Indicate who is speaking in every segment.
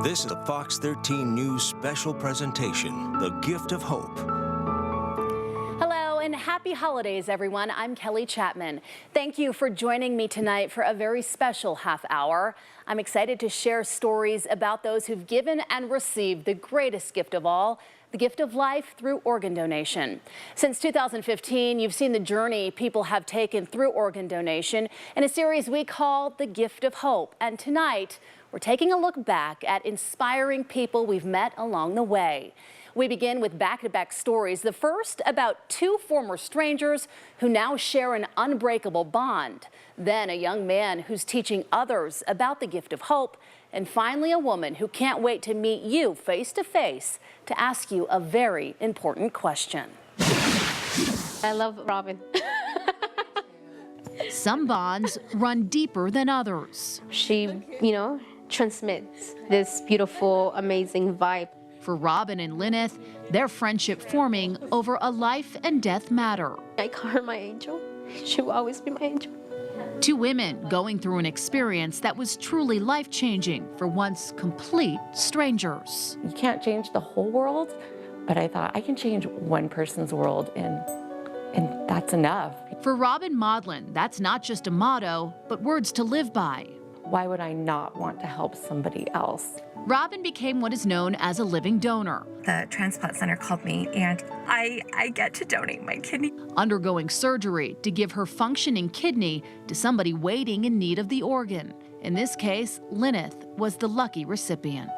Speaker 1: This is a Fox 13 News special presentation, The Gift of Hope.
Speaker 2: Hello and happy holidays, everyone. I'm Kelly Chapman. Thank you for joining me tonight for a very special half hour. I'm excited to share stories about those who've given and received the greatest gift of all, the gift of life through organ donation. Since 2015, you've seen the journey people have taken through organ donation in a series we call The Gift of Hope. And tonight, we're taking a look back at inspiring people we've met along the way. We begin with back-to-back stories. The first about two former strangers who now share an unbreakable bond. Then a young man who's teaching others about the gift of hope. And finally, a woman who can't wait to meet you face to face to ask you a very important question.
Speaker 3: I love Robin.
Speaker 4: Some bonds run deeper than others.
Speaker 3: She, transmits this beautiful, amazing vibe.
Speaker 4: For Robin and Lyneth, their friendship forming over a life and death matter.
Speaker 3: I call her my angel. She will always be my angel.
Speaker 4: Two women going through an experience that was truly life-changing for once complete strangers.
Speaker 5: You can't change the whole world, but I thought I can change one person's world, and that's enough.
Speaker 4: For Robin Maudlin, that's not just a motto, but words to live by.
Speaker 5: Why would I not want to help somebody else?
Speaker 4: Robin became what is known as a living donor.
Speaker 6: The transplant center called me, and I get to donate my kidney.
Speaker 4: Undergoing surgery to give her functioning kidney to somebody waiting in need of the organ. In this case, Lyneth was the lucky recipient.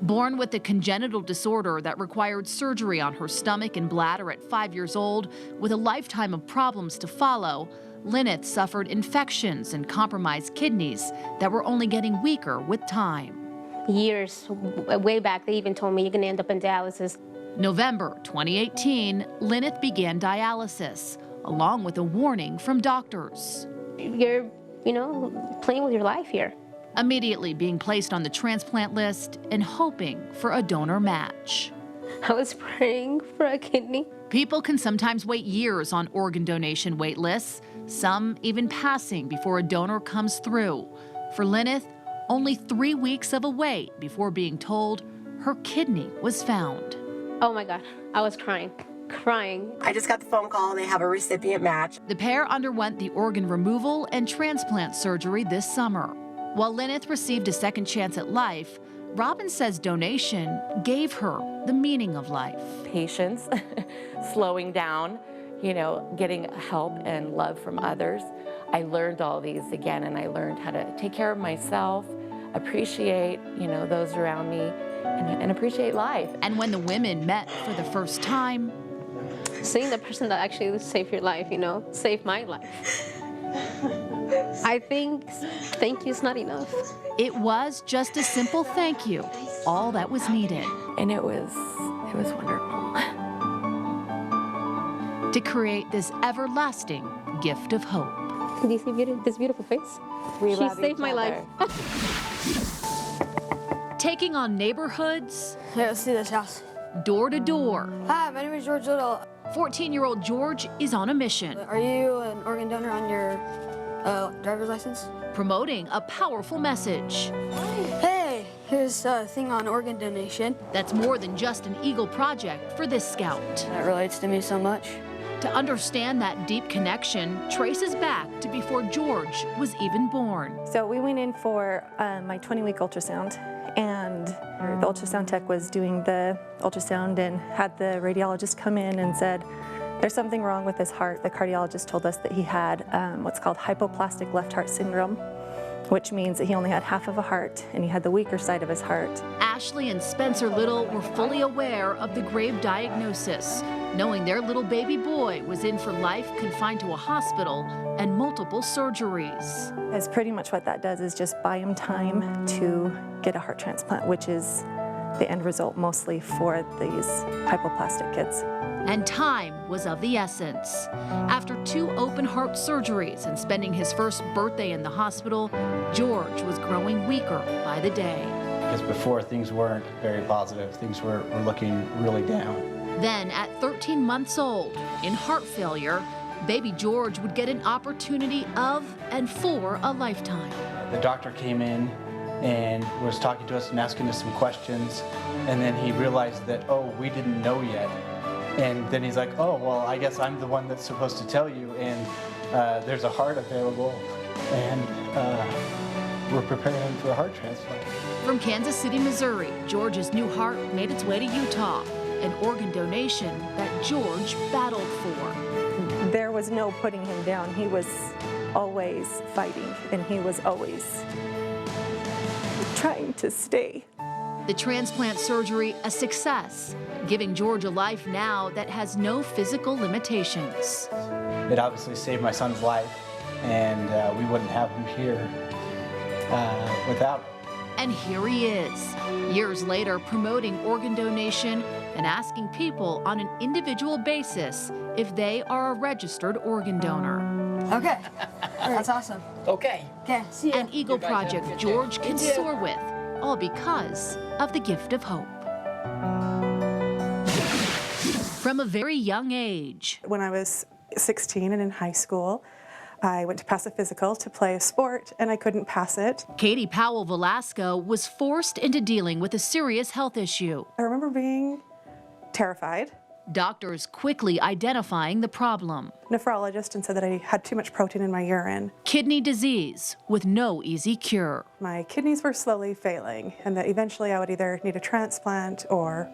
Speaker 4: Born with a congenital disorder that required surgery on her stomach and bladder at 5 years old, with a lifetime of problems to follow, Lyneth suffered infections and compromised kidneys that were only getting weaker with time.
Speaker 3: Years way back, they even told me you're gonna end up in dialysis.
Speaker 4: November 2018, Lyneth began dialysis, along with a warning from doctors.
Speaker 3: You're, playing with your life here.
Speaker 4: Immediately being placed on the transplant list and hoping for a donor match.
Speaker 3: I was praying for a kidney.
Speaker 4: People can sometimes wait years on organ donation wait lists, some even passing before a donor comes through. For Lyneth, only 3 weeks of a wait before being told her kidney was found.
Speaker 3: Oh my God, I was crying.
Speaker 7: I just got the phone call. They have a recipient match.
Speaker 4: The pair underwent the organ removal and transplant surgery this summer. While Lyneth received a second chance at life, Robin says donation gave her the meaning of life.
Speaker 5: Patience, slowing down, getting help and love from others. I learned all these again, and I learned how to take care of myself, appreciate, those around me, and appreciate life.
Speaker 4: And when the women met for the first time,
Speaker 3: seeing the person that actually saved your life, saved my life. I think thank you is not enough.
Speaker 4: It was just a simple thank you, all that was needed.
Speaker 5: And it was wonderful.
Speaker 4: To create this everlasting gift of hope.
Speaker 3: Do you see this beautiful face? She saved my life.
Speaker 4: Taking on neighborhoods.
Speaker 8: Yeah, let's see this house.
Speaker 4: Door to door.
Speaker 8: Hi, my name is George Little.
Speaker 4: 14-year-old George is on a mission.
Speaker 8: Are you an organ donor on your driver's license?
Speaker 4: Promoting a powerful message.
Speaker 8: Hey, here's a thing on organ donation.
Speaker 4: That's more than just an Eagle project for this scout.
Speaker 8: That relates to me so much.
Speaker 4: To understand that deep connection traces back to before George was even born.
Speaker 9: So we went in for my 20-week ultrasound, and the ultrasound tech was doing the ultrasound and had the radiologist come in and said, there's something wrong with his heart. The cardiologist told us that he had what's called hypoplastic left heart syndrome, which means that he only had half of a heart and he had the weaker side of his heart.
Speaker 4: Ashley and Spencer Little were fully aware of the grave diagnosis, knowing their little baby boy was in for life confined to a hospital and multiple surgeries.
Speaker 9: As pretty much what that does is just buy him time to get a heart transplant, which is the end result mostly for these hypoplastic kids.
Speaker 4: And time was of the essence. After 2 open heart surgeries and spending his first birthday in the hospital, George was growing weaker by the day.
Speaker 10: Because before, things weren't very positive. Things were looking really down.
Speaker 4: Then, at 13 months old, in heart failure, baby George would get an opportunity of and for a lifetime.
Speaker 10: The doctor came in and was talking to us and asking us some questions. And then he realized that, oh, we didn't know yet. And then he's like, oh, well, I guess I'm the one that's supposed to tell you. And there's a heart available, and we're preparing him for a heart transplant.
Speaker 4: From Kansas City, Missouri, George's new heart made its way to Utah, an organ donation that George battled for.
Speaker 9: There was no putting him down. He was always fighting, and he was always trying to stay.
Speaker 4: The transplant surgery a success, giving George a life now that has no physical limitations.
Speaker 10: It obviously saved my son's life, and we wouldn't have him here without it.
Speaker 4: And here he is, years later promoting organ donation and asking people on an individual basis if they are a registered organ donor.
Speaker 8: Okay. That's awesome.
Speaker 11: Okay.
Speaker 8: Okay, see ya.
Speaker 4: An Eagle Project George can soar with, all because of the gift of hope. From a very young age.
Speaker 9: When I was 16 and in high school, I went to pass a physical to play a sport, and I couldn't pass it.
Speaker 4: Katie Powell Velasco was forced into dealing with a serious health issue.
Speaker 9: I remember being terrified.
Speaker 4: Doctors quickly identifying the problem.
Speaker 9: Nephrologist and said that I had too much protein in my urine.
Speaker 4: Kidney disease with no easy cure.
Speaker 9: My kidneys were slowly failing, and that eventually I would either need a transplant or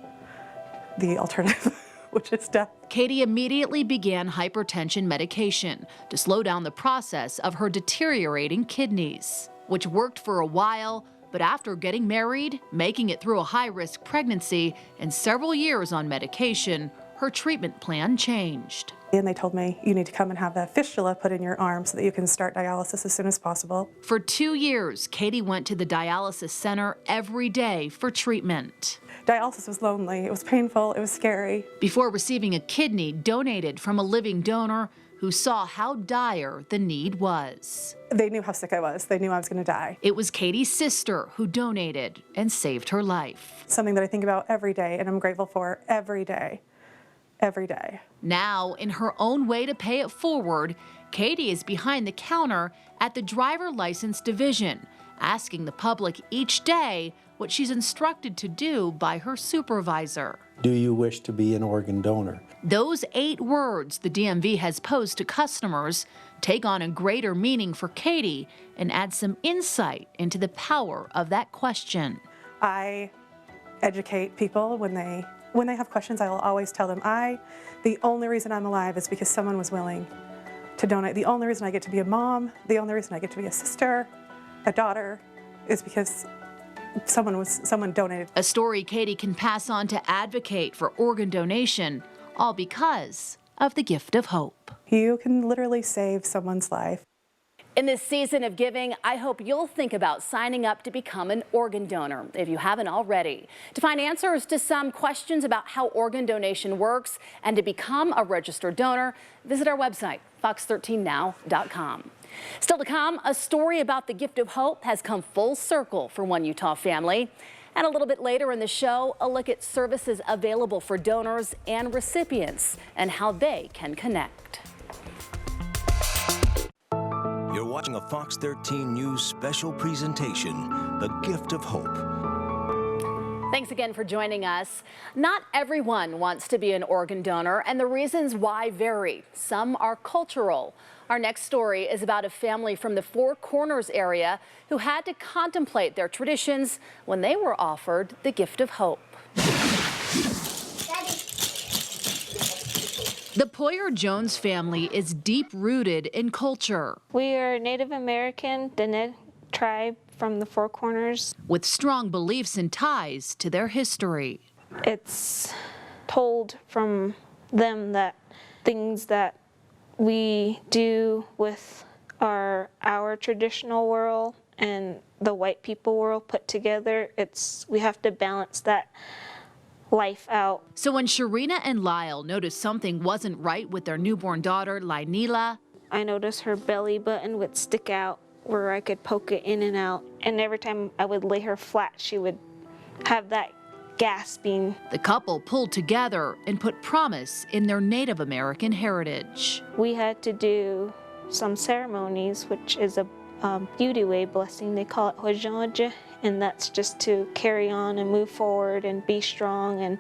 Speaker 9: the alternative, which is death.
Speaker 4: Katie immediately began hypertension medication to slow down the process of her deteriorating kidneys, which worked for a while, but after getting married, making it through a high-risk pregnancy, and several years on medication, her treatment plan changed.
Speaker 9: And they told me, you need to come and have a fistula put in your arm so that you can start dialysis as soon as possible.
Speaker 4: For 2 years, Katie went to the dialysis center every day for treatment.
Speaker 9: Dialysis was lonely, it was painful, it was scary.
Speaker 4: Before receiving a kidney donated from a living donor who saw how dire the need was.
Speaker 9: They knew how sick I was. They knew I was going to die.
Speaker 4: It was Katie's sister who donated and saved her life.
Speaker 9: Something that I think about every day, and I'm grateful for every day. Every day.
Speaker 4: Now, in her own way to pay it forward, Katie is behind the counter at the driver license division, asking the public each day what she's instructed to do by her supervisor.
Speaker 12: Do you wish to be an organ donor?
Speaker 4: Those 8 words the DMV has posed to customers take on a greater meaning for Katie and add some insight into the power of that question.
Speaker 9: I educate people when they have questions. I will always tell them, the only reason I'm alive is because someone was willing to donate. The only reason I get to be a mom, the only reason I get to be a sister, a daughter, is because someone donated.
Speaker 4: A story Katie can pass on to advocate for organ donation, all because of the gift of hope.
Speaker 9: You can literally save someone's life.
Speaker 2: In this season of giving, I hope you'll think about signing up to become an organ donor if you haven't already. To find answers to some questions about how organ donation works and to become a registered donor, visit our website, fox13now.com. Still to come, a story about the gift of hope has come full circle for one Utah family. And a little bit later in the show, a look at services available for donors and recipients and how they can connect.
Speaker 1: You're watching a Fox 13 News special presentation, The Gift of Hope.
Speaker 2: Thanks again for joining us. Not everyone wants to be an organ donor, and the reasons why vary. Some are cultural. Our next story is about a family from the Four Corners area who had to contemplate their traditions when they were offered the gift of hope.
Speaker 4: The Poyer Jones family is deep-rooted in culture.
Speaker 3: We are Native American, Diné tribe from the Four Corners.
Speaker 4: With strong beliefs and ties to their history.
Speaker 3: It's told from them that things that we do with our traditional world and the white people world put together, we have to balance that life out.
Speaker 4: So when Sharina and Lyle noticed something wasn't right with their newborn daughter, Lainila,
Speaker 3: I noticed her belly button would stick out where I could poke it in and out. And every time I would lay her flat, she would have that gasping.
Speaker 4: The couple pulled together and put promise in their Native American heritage.
Speaker 3: We had to do some ceremonies, which is a beauty way blessing. They call it Hojonja, and that's just to carry on and move forward and be strong and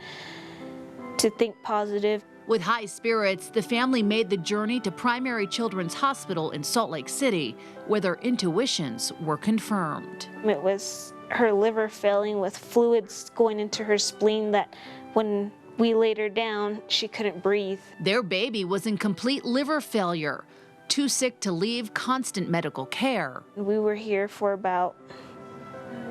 Speaker 3: to think positive.
Speaker 4: With high spirits, the family made the journey to Primary Children's Hospital in Salt Lake City, where their intuitions were confirmed.
Speaker 3: It was her liver failing with fluids going into her spleen that when we laid her down, she couldn't breathe.
Speaker 4: Their baby was in complete liver failure, too sick to leave constant medical care.
Speaker 3: We were here for about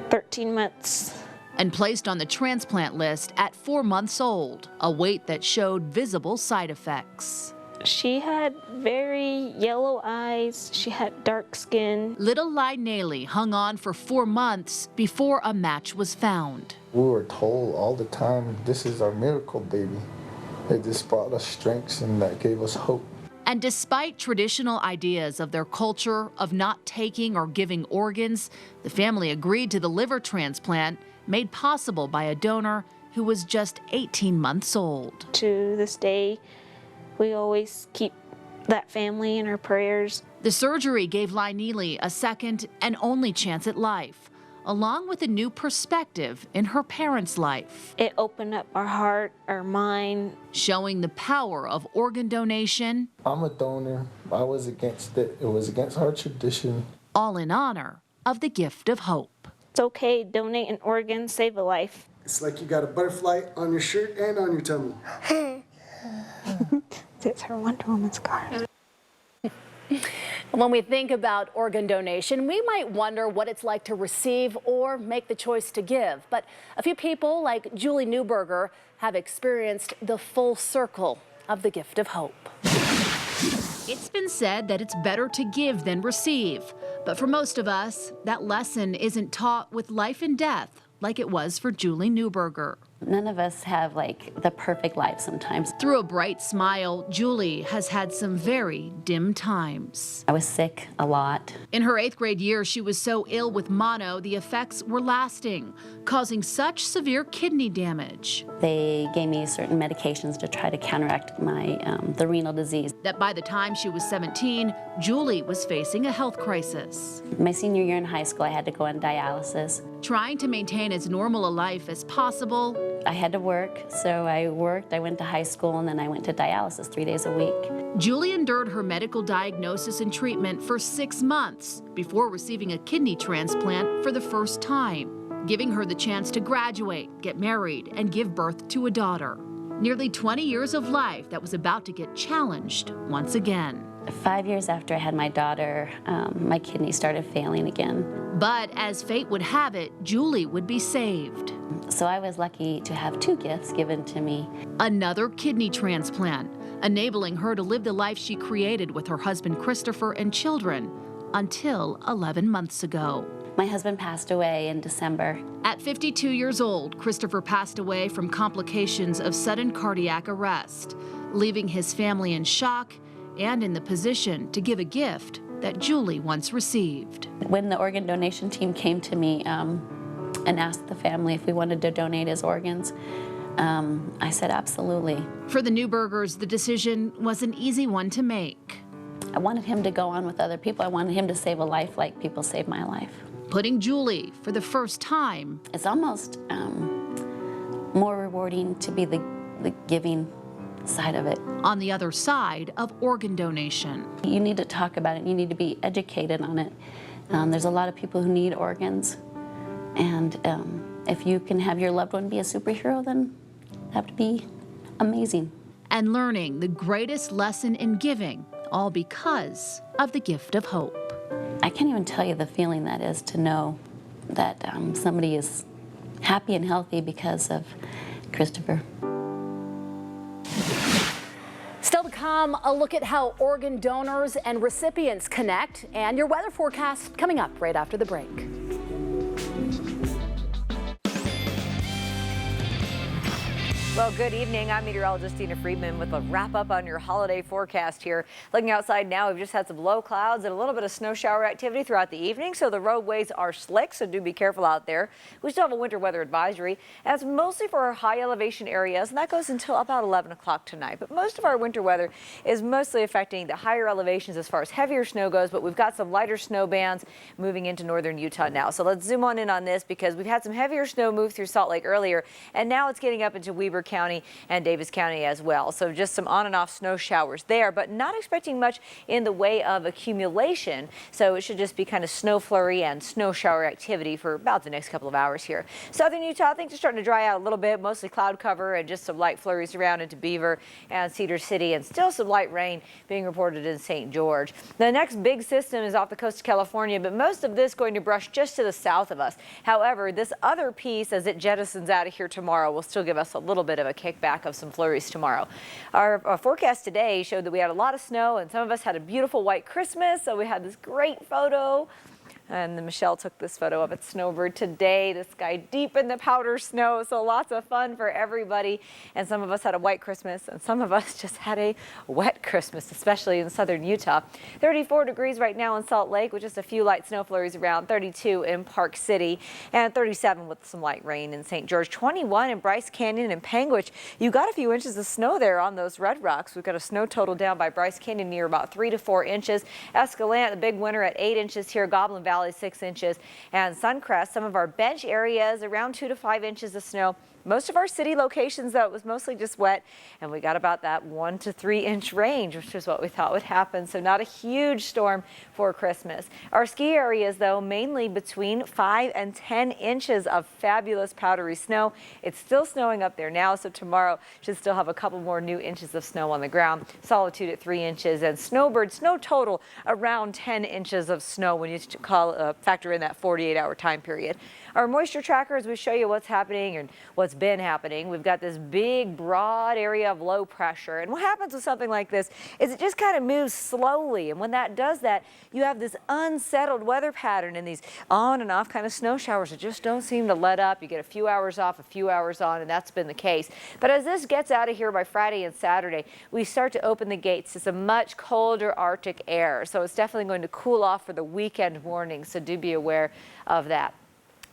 Speaker 3: 13 months.
Speaker 4: And placed on the transplant list at 4 months old, a weight that showed visible side effects.
Speaker 3: She had very yellow eyes. She had dark skin.
Speaker 4: Little Laineli hung on for 4 months before a match was found.
Speaker 11: We were told all the time, this is our miracle baby. It just brought us strength and that gave us hope.
Speaker 4: And despite traditional ideas of their culture of not taking or giving organs, the family agreed to the liver transplant made possible by a donor who was just 18 months old.
Speaker 3: To this day, we always keep that family in our prayers.
Speaker 4: The surgery gave Laineli a second and only chance at life, along with a new perspective in her parents' life.
Speaker 3: It opened up our heart, our mind.
Speaker 4: Showing the power of organ donation.
Speaker 11: I'm a donor. I was against it. It was against our tradition.
Speaker 4: All in honor of the gift of hope.
Speaker 3: It's okay, donate an organ, save a life.
Speaker 13: It's like you got a butterfly on your shirt and on your tummy.
Speaker 3: It's her Wonder Woman scar.
Speaker 2: When we think about organ donation, we might wonder what it's like to receive or make the choice to give. But a few people like Julie Newberger have experienced the full circle of the gift of hope.
Speaker 4: It's been said that it's better to give than receive. But for most of us, that lesson isn't taught with life and death like it was for Julie Newberger.
Speaker 14: None of us have the perfect life sometimes.
Speaker 4: Through a bright smile, Julie has had some very dim times.
Speaker 14: I was sick a lot.
Speaker 4: In her 8th grade year, she was so ill with mono, the effects were lasting, causing such severe kidney damage.
Speaker 14: They gave me certain medications to try to counteract the renal disease.
Speaker 4: That by the time she was 17, Julie was facing a health crisis.
Speaker 14: My senior year in high school, I had to go on dialysis.
Speaker 4: Trying to maintain as normal a life as possible,
Speaker 14: I had to work, so I worked, I went to high school, and then I went to dialysis 3 days a week.
Speaker 4: Julie endured her medical diagnosis and treatment for 6 months before receiving a kidney transplant for the first time, giving her the chance to graduate, get married, and give birth to a daughter. Nearly 20 years of life that was about to get challenged once again.
Speaker 14: 5 years after I had my daughter, my kidney started failing again.
Speaker 4: But as fate would have it, Julie would be saved.
Speaker 14: So I was lucky to have 2 gifts given to me.
Speaker 4: Another kidney transplant, enabling her to live the life she created with her husband Christopher and children until 11 months ago.
Speaker 14: My husband passed away in December.
Speaker 4: At 52 years old, Christopher passed away from complications of sudden cardiac arrest, leaving his family in shock and in the position to give a gift that Julie once received.
Speaker 14: When the organ donation team came to me and asked the family if we wanted to donate his organs, I said absolutely.
Speaker 4: For the Newbergers, the decision was an easy one to make.
Speaker 14: I wanted him to go on with other people. I wanted him to save a life like people saved my life.
Speaker 4: Putting Julie, for the first time,
Speaker 14: it's almost more rewarding to be the giving side of it.
Speaker 4: On the other side of organ donation.
Speaker 14: You need to talk about it. You need to be educated on it. There's a lot of people who need organs. And if you can have your loved one be a superhero, then that would be amazing.
Speaker 4: And learning the greatest lesson in giving, all because of the gift of hope.
Speaker 14: I can't even tell you the feeling that is to know that somebody is happy and healthy because of Christopher.
Speaker 2: Still to come, a look at how organ donors and recipients connect, and your weather forecast coming up right after the break.
Speaker 15: Well, good evening. I'm meteorologist Tina Friedman with a wrap up on your holiday forecast here. Looking outside now, we've just had some low clouds and a little bit of snow shower activity throughout the evening, so the roadways are slick, so do be careful out there. We still have a winter weather advisory. That's mostly for our high elevation areas, and that goes until about 11 o'clock tonight. But most of our winter weather is mostly affecting the higher elevations as far as heavier snow goes, but we've got some lighter snow bands moving into northern Utah now. So let's zoom on in on this because we've had some heavier snow move through Salt Lake earlier, and now it's getting up into Weber County and Davis County as well. So just some on and off snow showers there, but not expecting much in the way of accumulation. So it should just be kind of snow flurry and snow shower activity for about the next couple of hours here. Southern Utah, things are starting to dry out a little bit, mostly cloud cover and just some light flurries around into Beaver and Cedar City, and still some light rain being reported in St. George. The next big system is off the coast of California, but most of this going to brush just to the south of us. However, this other piece, as it jettisons out of here tomorrow, will still give us a little bit of a kickback of some flurries tomorrow. Our forecast today showed that we had a lot of snow, and some of us had a beautiful white Christmas, so we had this great photo. And then Michelle took this photo of a snowbird today, the sky deep in the powder snow. So lots of fun for everybody. And some of us had a white Christmas and some of us just had a wet Christmas, especially in southern Utah. 34 degrees right now in Salt Lake with just a few light snow flurries around, 32 in Park City, and 37 with some light rain in St. George, 21 in Bryce Canyon and Panguitch. You got a few inches of snow there on those red rocks. We've got a snow total down by Bryce Canyon near about 3 to 4 inches. Escalante, the big winner at 8 inches here. Goblin Valley 6 inches, and Suncrest, some of our bench areas around 2 to 5 inches of snow. Most of our city locations, though, it was mostly just wet, and we got about that 1 to 3 inch range, which is what we thought would happen. So not a huge storm for Christmas. Our ski areas, though, mainly between 5 and 10 inches of fabulous powdery snow. It's still snowing up there now, so tomorrow should still have a couple more new inches of snow on the ground. Solitude at 3 inches, and Snowbird snow total around 10 inches of snow when you factor in that 48-hour time period. Our moisture trackers, we show you what's happening and what's been happening. We've got this big, broad area of low pressure. And what happens with something like this is it just kind of moves slowly. And when that does that, you have this unsettled weather pattern and these on and off kind of snow showers that just don't seem to let up. You get a few hours off, a few hours on, and that's been the case. But as this gets out of here by Friday and Saturday, we start to open the gates to some much colder Arctic air. So it's definitely going to cool off for the weekend morning. So do be aware of that.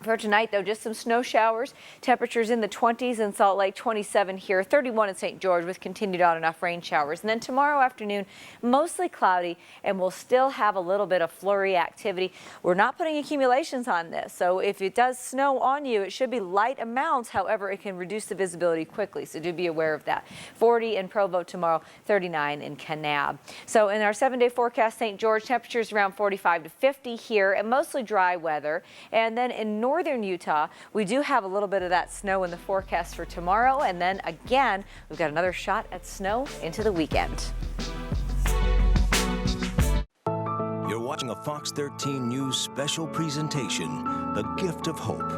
Speaker 15: For tonight, though, just some snow showers. Temperatures in the 20s in Salt Lake, 27 here, 31 in St. George with continued on and off rain showers. And then tomorrow afternoon, mostly cloudy, and we'll still have a little bit of flurry activity. We're not putting accumulations on this, so if it does snow on you, it should be light amounts. However, it can reduce the visibility quickly, so do be aware of that. 40 in Provo tomorrow, 39 in Kanab. So in our 7-day forecast, St. George, temperatures around 45 to 50 here, and mostly dry weather. And then in northern Utah, we do have a little bit of that snow in the forecast for tomorrow, and then again we've got another shot at snow into the weekend.
Speaker 1: You're watching a Fox 13 News special presentation, The Gift of Hope.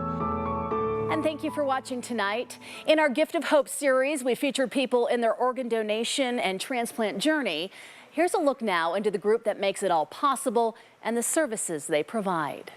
Speaker 2: And thank you for watching tonight. In our Gift of Hope series, we feature people in their organ donation and transplant journey. Here's a look now into the group that makes it all possible and the services they provide.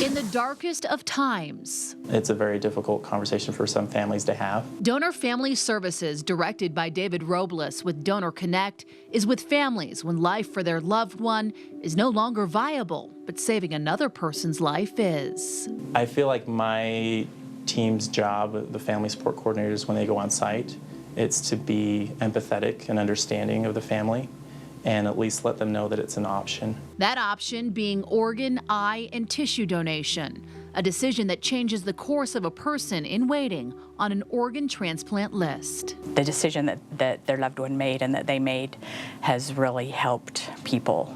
Speaker 4: In the darkest of times,
Speaker 16: it's a very difficult conversation for some families to have.
Speaker 4: Donor Family Services, directed by David Robles with Donor Connect, is with families when life for their loved one is no longer viable, but saving another person's life is.
Speaker 16: I feel like my team's job, the family support coordinators, when they go on site, it's to be empathetic and understanding of the family, and at least let them know that it's an option.
Speaker 4: That option being organ, eye, and tissue donation, a decision that changes the course of a person in waiting on an organ transplant list.
Speaker 17: The decision that their loved one made and that they made has really helped people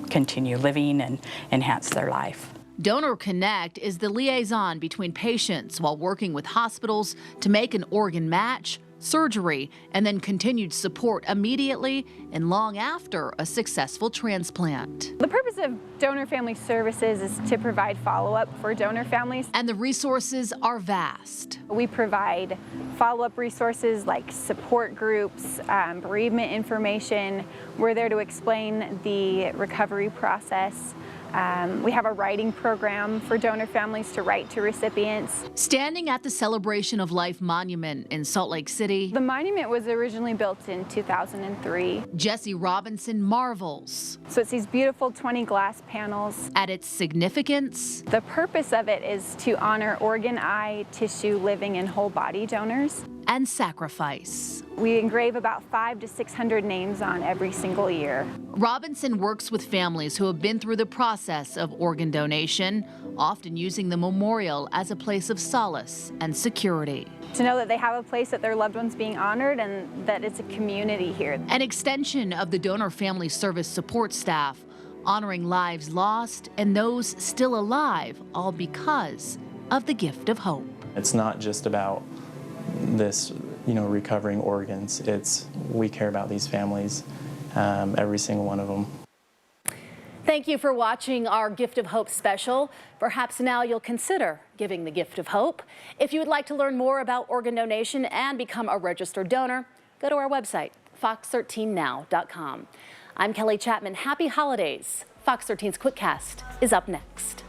Speaker 17: continue living and enhance their life.
Speaker 4: Donor Connect is the liaison between patients while working with hospitals to make an organ match, surgery, and then continued support immediately and long after a successful transplant.
Speaker 18: The purpose of Donor Family Services is to provide follow-up for donor families.
Speaker 4: And the resources are vast.
Speaker 18: We provide follow-up resources like support groups, bereavement information. We're there to explain the recovery process. We have a writing program for donor families to write to recipients.
Speaker 4: Standing at the Celebration of Life Monument in Salt Lake City,
Speaker 18: The monument was originally built in 2003.
Speaker 4: Jesse Robinson marvels
Speaker 18: So it's these beautiful 20 glass panels.
Speaker 4: at its significance.
Speaker 18: The purpose of it is to honor organ, eye, tissue, living, and whole body donors.
Speaker 4: And sacrifice.
Speaker 18: We engrave about 500 to 600 names on every single year.
Speaker 4: Robinson works with families who have been through the process of organ donation, often using the memorial as a place of solace and security.
Speaker 18: To know that they have a place that their loved one's being honored and that it's a community here.
Speaker 4: An extension of the Donor Family Service support staff, honoring lives lost and those still alive, all because of the gift of hope.
Speaker 16: It's not just about this, recovering organs. We care about these families, every single one of them.
Speaker 2: Thank you for watching our Gift of Hope special. Perhaps now you'll consider giving the gift of hope. If you would like to learn more about organ donation and become a registered donor, go to our website, fox13now.com. I'm Kelly Chapman. Happy holidays. Fox 13's QuickCast is up next.